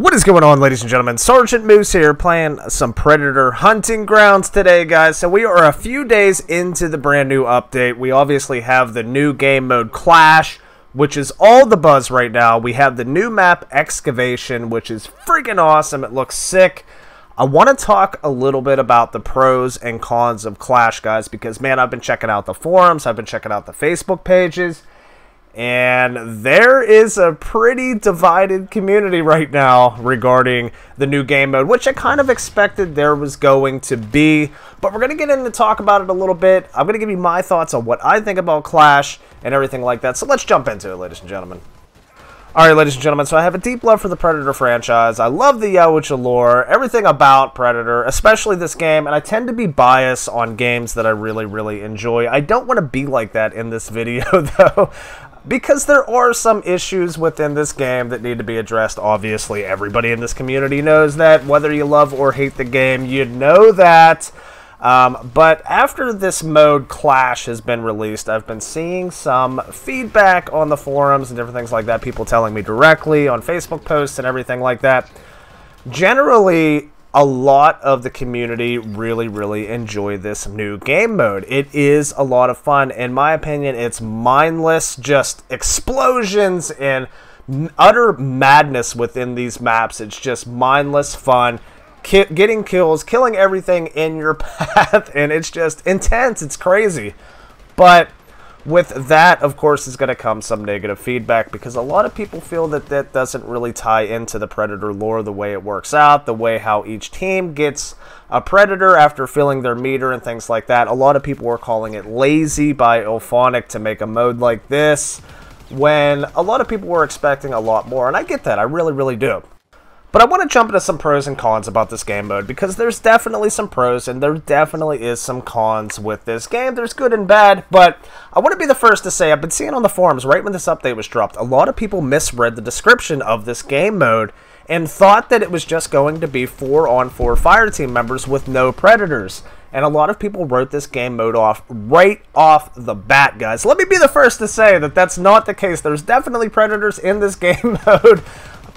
What is going on, ladies and gentlemen? Sergeant Moose here, playing some Predator Hunting Grounds today, guys. So we are a few days into the brand new update. We obviously have the new game mode Clash, which is all the buzz right now. We have the new map Excavation, which is freaking awesome. It looks sick. I want to talk a little bit about the pros and cons of Clash, guys, because, man, I've been checking out the forums. I've been checking out the Facebook pages. And there is a pretty divided community right now regarding the new game mode, which I kind of expected there was going to be. But we're going to get into talk about it a little bit. I'm going to give you my thoughts on what I think about Clash and everything like that. So let's jump into it, ladies and gentlemen. Alright, ladies and gentlemen, so I have a deep love for the Predator franchise. I love the Yahucha lore, everything about Predator, especially this game, and I tend to be biased on games that I really enjoy. I don't want to be like that in this video, though, because there are some issues within this game that need to be addressed. Obviously, everybody in this community knows that. Whether you love or hate the game, you know that. But after this mode Clash has been released, I've been seeing some feedback on the forums and different things like that, people telling me directly on Facebook posts and everything like that. Generally, a lot of the community really enjoy this new game mode. It is a lot of fun. In my opinion, it's mindless, just explosions and utter madness within these maps. It's just mindless fun. Getting kills, killing everything in your path, and it's just intense. It's crazy. But with that, of course, is going to come some negative feedback, because a lot of people feel that that doesn't really tie into the Predator lore, the way it works out, the way how each team gets a Predator after filling their meter and things like that. A lot of people were calling it lazy by IllFonic to make a mode like this, when a lot of people were expecting a lot more, and I get that. I really do. But I want to jump into some pros and cons about this game mode, because there's definitely some pros and there definitely is some cons with this game. There's good and bad, but I want to be the first to say I've been seeing on the forums right when this update was dropped, a lot of people misread the description of this game mode and thought that it was just going to be 4-on-4 fireteam members with no Predators. And a lot of people wrote this game mode off right off the bat, guys. Let me be the first to say that that's not the case. There's definitely Predators in this game mode.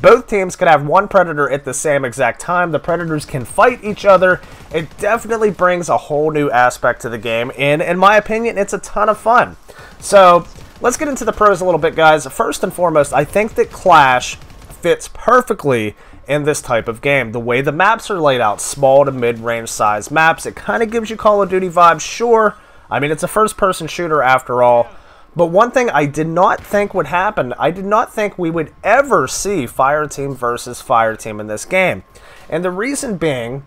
Both teams can have one Predator at the same exact time. The Predators can fight each other. It definitely brings a whole new aspect to the game, and in my opinion, it's a ton of fun. So let's get into the pros a little bit, guys. First and foremost, I think that Clash fits perfectly in this type of game. The way the maps are laid out, small to mid-range size maps, it kind of gives you Call of Duty vibes, sure. I mean, it's a first-person shooter after all. But one thing I did not think would happen, I did not think we would ever see Fireteam versus Fireteam in this game. And the reason being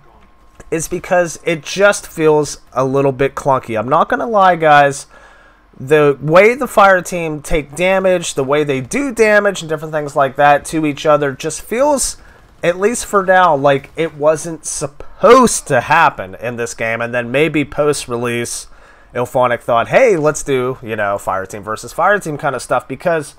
is because it just feels a little bit clunky. I'm not going to lie, guys. The way the Fireteam take damage, the way they do damage and different things like that to each other just feels, at least for now, like it wasn't supposed to happen in this game. And then maybe post-release, IllFonic thought, hey, let's do, you know, Fireteam versus Fireteam kind of stuff, because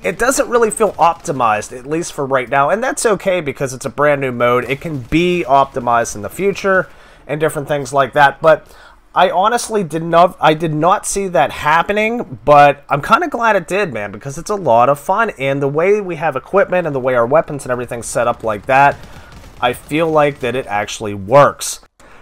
it doesn't really feel optimized, at least for right now. And that's okay, because it's a brand new mode. It can be optimized in the future and different things like that. But I honestly did not see that happening, but I'm kind of glad it did, man, because it's a lot of fun. And the way we have equipment and the way our weapons and everything set up like that, I feel like that it actually works.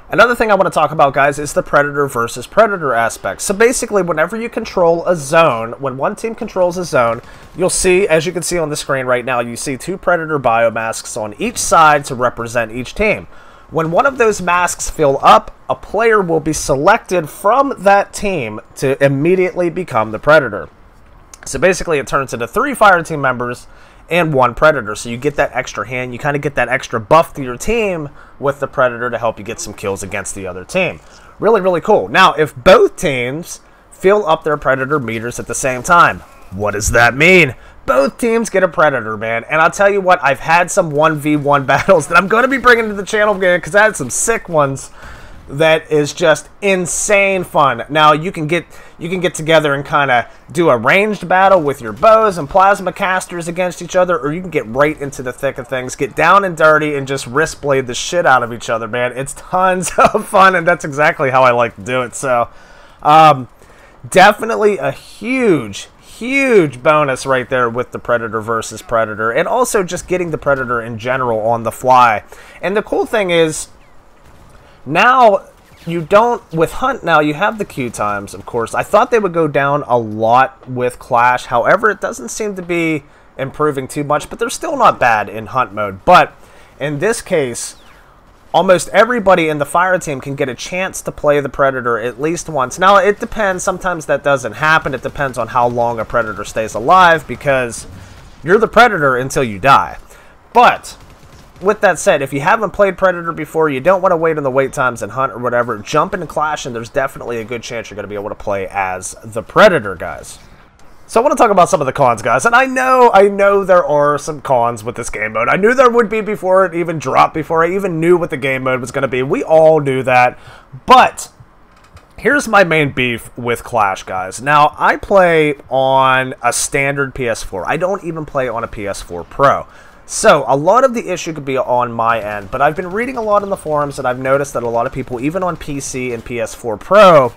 Another thing I want to talk about, guys, is the Predator versus Predator aspect. So basically, whenever you control a zone, when one team controls a zone, you'll see, as you can see on the screen right now, you see 2 Predator biomasks on each side to represent each team. When one of those masks fill up, a player will be selected from that team to immediately become the Predator. So basically, it turns into 3 Fireteam members and 1 Predator, so you get that extra hand, you kind of get that extra buff to your team with the Predator to help you get some kills against the other team. Really cool. Now, if both teams fill up their Predator meters at the same time, what does that mean? Both teams get a Predator, man. And I'll tell you what, I've had some 1v1 battles that I'm going to be bringing to the channel again, because I had some sick ones that is just insane fun. Now, you can get together and kind of do a ranged battle with your bows and plasma casters against each other, or you can get right into the thick of things, get down and dirty, and just wrist blade the shit out of each other, man. It's tons of fun, and that's exactly how I like to do it. So, definitely a huge huge bonus right there with the Predator versus Predator, and also just getting the Predator in general on the fly. And the cool thing is, now you don't, with Hunt now, you have the queue times, of course. I thought they would go down a lot with Clash. However, it doesn't seem to be improving too much, but they're still not bad in Hunt mode. But in this case, almost everybody in the fire team can get a chance to play the Predator at least once. Now, it depends. Sometimes that doesn't happen. It depends on how long a Predator stays alive, because you're the Predator until you die. But with that said, if you haven't played Predator before, you don't want to wait on the wait times in Hunt or whatever, jump into Clash, and there's definitely a good chance you're going to be able to play as the Predator, guys. So I want to talk about some of the cons, guys, and I know there are some cons with this game mode. I knew there would be before it even dropped, before I even knew what the game mode was going to be. We all knew that, but here's my main beef with Clash, guys. Now, I play on a standard PS4. I don't even play on a PS4 Pro. So, a lot of the issue could be on my end, but I've been reading a lot in the forums, and I've noticed that a lot of people, even on PC and PS4 Pro,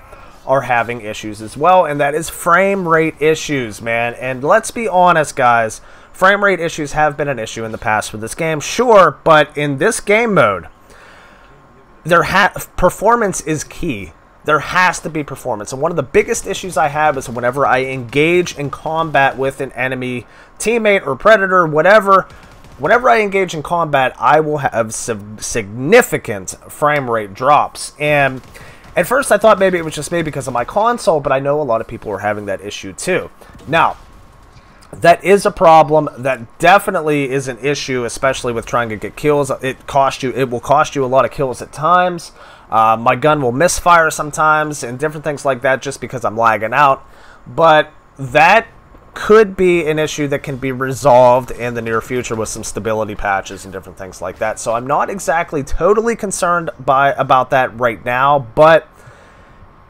are having issues as well, and that is frame rate issues, man. And let's be honest, guys, frame rate issues have been an issue in the past for this game, sure, but in this game mode, performance is key. There has to be performance, and one of the biggest issues I have is whenever I engage in combat with an enemy teammate or Predator, whatever, whenever I engage in combat, I will have significant frame rate drops. And at first I thought maybe it was just me because of my console, but I know a lot of people are having that issue too. Now, that is a problem. That definitely is an issue, especially with trying to get kills. It will cost you a lot of kills at times. My gun will misfire sometimes and different things like that just because I'm lagging out. But that could be an issue that can be resolved in the near future with some stability patches and different things like that. So I'm not exactly totally concerned about that right now, but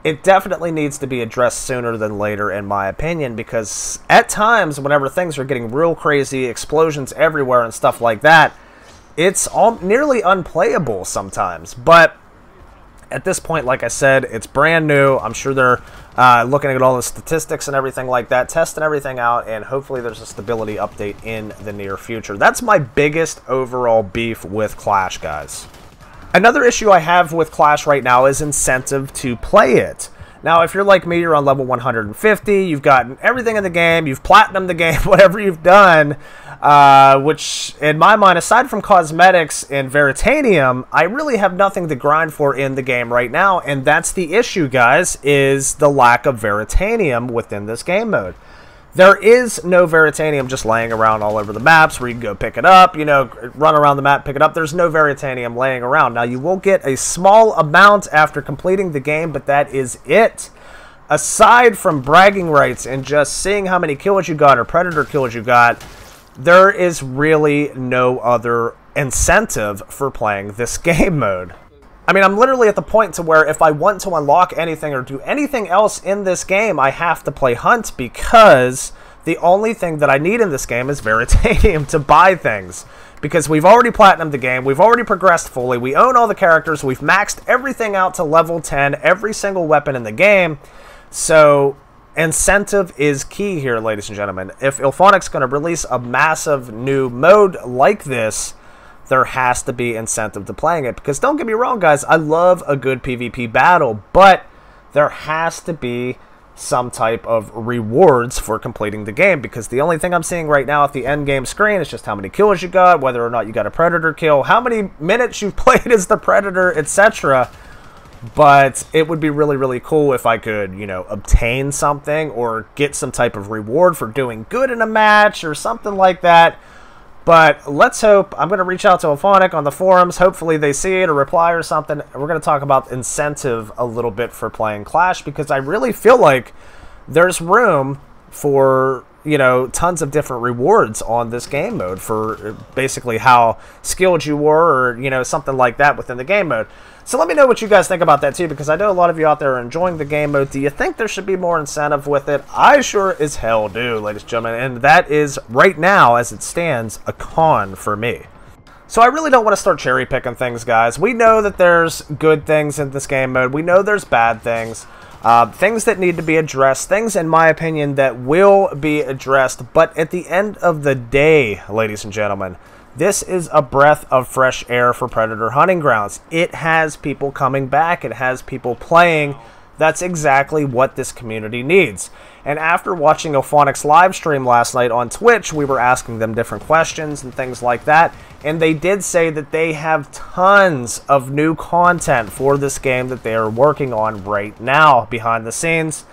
it definitely needs to be addressed sooner than later, in my opinion, because at times, whenever things are getting real crazy, explosions everywhere and stuff like that, it's nearly unplayable sometimes. But at this point, like I said, it's brand new. I'm sure they're looking at all the statistics and everything like that, testing everything out, and hopefully there's a stability update in the near future. That's my biggest overall beef with Clash, guys. Another issue I have with Clash right now is incentive to play it. Now, if you're like me, you're on level 150, you've gotten everything in the game, you've platinumed the game, whatever you've done, which, in my mind, aside from cosmetics and Veritanium, I really have nothing to grind for in the game right now, and that's the issue, guys, is the lack of Veritanium within this game mode. There is no Veritanium just laying around all over the maps where you can go pick it up, you know, run around the map, pick it up. There's no Veritanium laying around. Now, you will get a small amount after completing the game, but that is it. Aside from bragging rights and just seeing how many kills you got or Predator kills you got, there is really no other incentive for playing this game mode. I mean, I'm literally at the point to where if I want to unlock anything or do anything else in this game, I have to play Hunt, because the only thing that I need in this game is Veritanium to buy things. Because we've already platinumed the game, we've already progressed fully, we own all the characters, we've maxed everything out to level 10, every single weapon in the game. So incentive is key here, ladies and gentlemen. If IllFonic's going to release a massive new mode like this, there has to be incentive to playing it. Because don't get me wrong, guys, I love a good PvP battle, but there has to be some type of rewards for completing the game, because the only thing I'm seeing right now at the end game screen is just how many kills you got, whether or not you got a Predator kill, how many minutes you've played as the Predator, etc. But it would be really, really cool if I could, you know, obtain something or get some type of reward for doing good in a match or something like that. But let's hope. I'm going to reach out to IllFonic on the forums. Hopefully they see it or reply or something. We're going to talk about incentive a little bit for playing Clash, because I really feel like there's room for, you know, tons of different rewards on this game mode for basically how skilled you were, or, you know, something like that within the game mode. So let me know what you guys think about that too, because I know a lot of you out there are enjoying the game mode. Do you think there should be more incentive with it? I sure as hell do, ladies and gentlemen, and that is, right now, as it stands, a con for me. So I really don't want to start cherry picking things, guys. We know that there's good things in this game mode. We know there's bad things. things that need to be addressed, things, in my opinion, that will be addressed. But at the end of the day, ladies and gentlemen, this is a breath of fresh air for Predator Hunting Grounds. It has people coming back. It has people playing. That's exactly what this community needs. And after watching Ophonic's live stream last night on Twitch, we were asking them different questions and things like that. And they did say that they have tons of new content for this game that they are working on right now behind the scenes.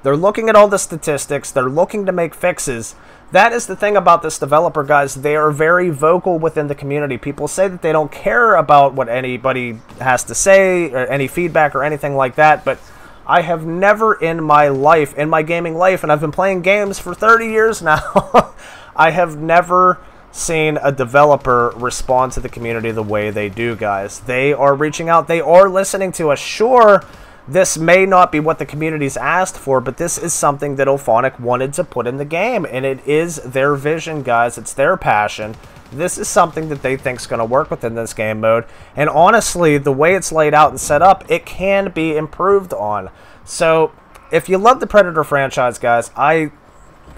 They're looking at all the statistics. They're looking to make fixes. That is the thing about this developer, guys. They are very vocal within the community. People say that they don't care about what anybody has to say, or any feedback or anything like that, but I have never in my life, in my gaming life, and I've been playing games for 30 years now, I have never seen a developer respond to the community the way they do, guys. They are reaching out. They are listening to us. Sure, this may not be what the community's asked for, but this is something that Ophonic wanted to put in the game, and it is their vision, guys. It's their passion. This is something that they think is going to work within this game mode. And honestly, the way it's laid out and set up, it can be improved on. So, if you love the Predator franchise, guys, I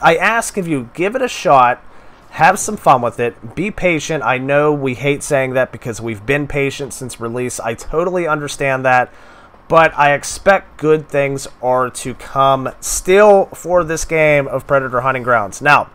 ask of you, give it a shot. Have some fun with it. Be patient. I know we hate saying that because we've been patient since release. I totally understand that. But I expect good things are to come still for this game of Predator Hunting Grounds. Now,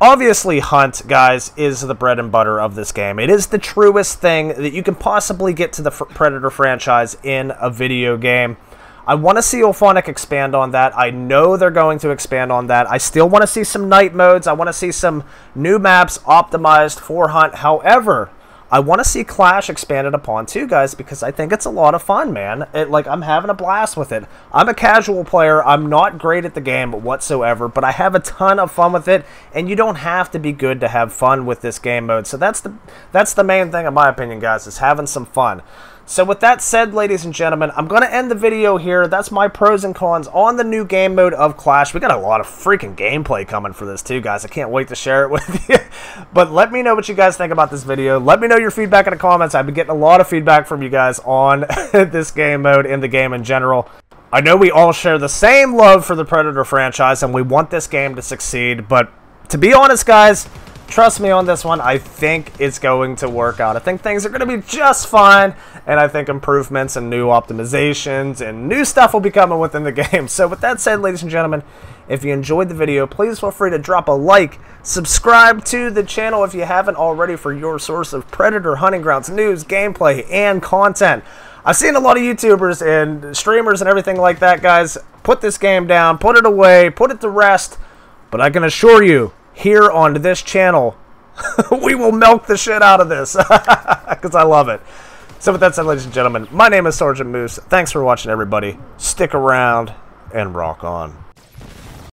obviously, Hunt, guys, is the bread and butter of this game. It is the truest thing that you can possibly get to the Predator franchise in a video game. I want to see Ophonic expand on that. I know they're going to expand on that. I still want to see some night modes. I want to see some new maps optimized for Hunt. However, I want to see Clash expanded upon too, guys, because I think it's a lot of fun, man. I'm having a blast with it. I'm a casual player. I'm not great at the game whatsoever, but I have a ton of fun with it, and you don't have to be good to have fun with this game mode. So that's the main thing, in my opinion, guys, is having some fun. So with that said, ladies and gentlemen, I'm going to end the video here. That's my pros and cons on the new game mode of Clash. We got a lot of freaking gameplay coming for this too, guys. I can't wait to share it with you. But let me know what you guys think about this video. Let me know your feedback in the comments. I've been getting a lot of feedback from you guys on this game mode and the game in general. I know we all share the same love for the Predator franchise, and we want this game to succeed. But to be honest, guys, trust me on this one, I think it's going to work out. I think things are going to be just fine, and I think improvements and new optimizations and new stuff will be coming within the game. So with that said, ladies and gentlemen, if you enjoyed the video, please feel free to drop a like, subscribe to the channel if you haven't already for your source of Predator Hunting Grounds news, gameplay, and content. I've seen a lot of YouTubers and streamers and everything like that, guys, put this game down, put it away, put it to rest, but I can assure you, here on this channel, we will milk the shit out of this because I love it. So with that said, ladies and gentlemen, my name is Sergeant Moose. Thanks for watching, everybody. Stick around and rock on.